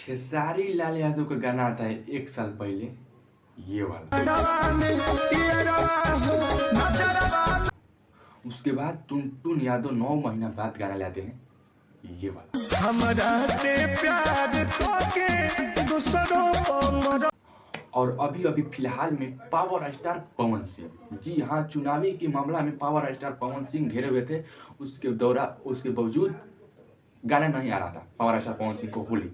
खेसारी लाल यादव का गाना आता है 1 साल पहले, ये वाला। उसके बाद टुनटुन यादव 9 महीना बाद गाना लाते हैं, ये वाला। हमरा से प्यार करके दूसरों को। और अभी फिलहाल में पावर स्टार पवन सिंह, जी हाँ, चुनावी के मामला में पावर स्टार पवन सिंह घेरे हुए थे। उसके बावजूद गाना नहीं आ रहा था पावर स्टार पवन सिंह को होली।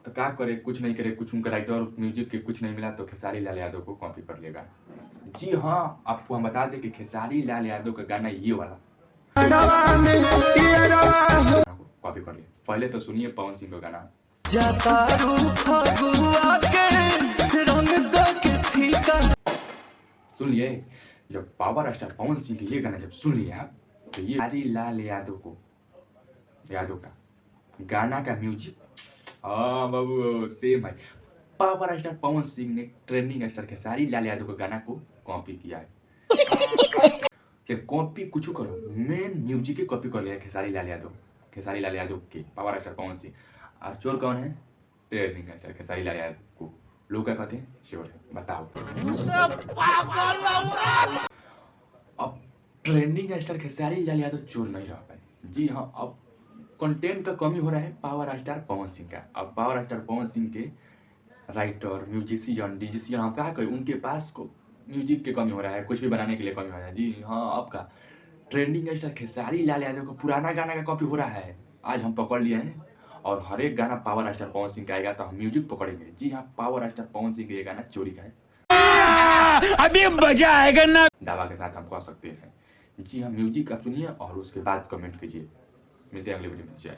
तो क्या करे, कुछ नहीं करे, कुछ उनका राइटर म्यूजिक के कुछ नहीं मिला तो खेसारी लाल यादव को कॉपी कर लिया गाना। जी हाँ, आपको हम बता दें कि खेसारी लाल यादव का गाना ये वाला कॉपी कर लिया। पहले तो सुनिए पवन सिंह का गाना। सुन लिए, जब पावर स्टार पवन सिंह ये गाना जब सुन लिए आप, तो ये खेसारी लाल यादव का गाना का म्यूजिक, हाँ बाबू सेम है। पावर स्टार पवन सिंह ने ट्रेंडिंग स्टार खेसारी लाल यादव के गाना को कॉपी किया है। कॉपी कुछ करो, मेन म्यूजिक की कॉपी कर लिया खेसारी लाल यादव के पावर स्टार पवन सिंह। और चोर कौन है? ट्रेंडिंग स्टार खेसारी लाल यादव को लोग क्या कहते हैं? चोर है। बताओ, अब ट्रेंडिंग स्टार खेसारी लाल यादव चोर नहीं रह पाए। जी हाँ, अब कंटेंट का कमी हो रहा है पावर स्टार पवन सिंह का। अब पावर स्टार पवन सिंह के राइटर, म्यूजिशियन, डिजिशियन, हम कहा कहें, उनके पास को म्यूजिक के कमी हो रहा है, कुछ भी बनाने के लिए कमी हो रहा है। जी हाँ, आपका ट्रेंडिंग स्टार खेसारी लाल यादव को पुराना गाना का कॉपी हो रहा है। आज हम पकड़ लिए हैं और हर एक गाना पावर स्टार पवन सिंह का आएगा तो हम म्यूजिक पकड़ेंगे। जी हाँ, पावर स्टार पवन सिंह का ये गाना चोरी का है। अभी मजा आएगा ना, दावा के साथ हम कह सकते हैं। जी हाँ, म्यूजिक आप सुनिए और उसके बाद कमेंट कीजिए। मिलते हैं अगले वीडियो में। जय।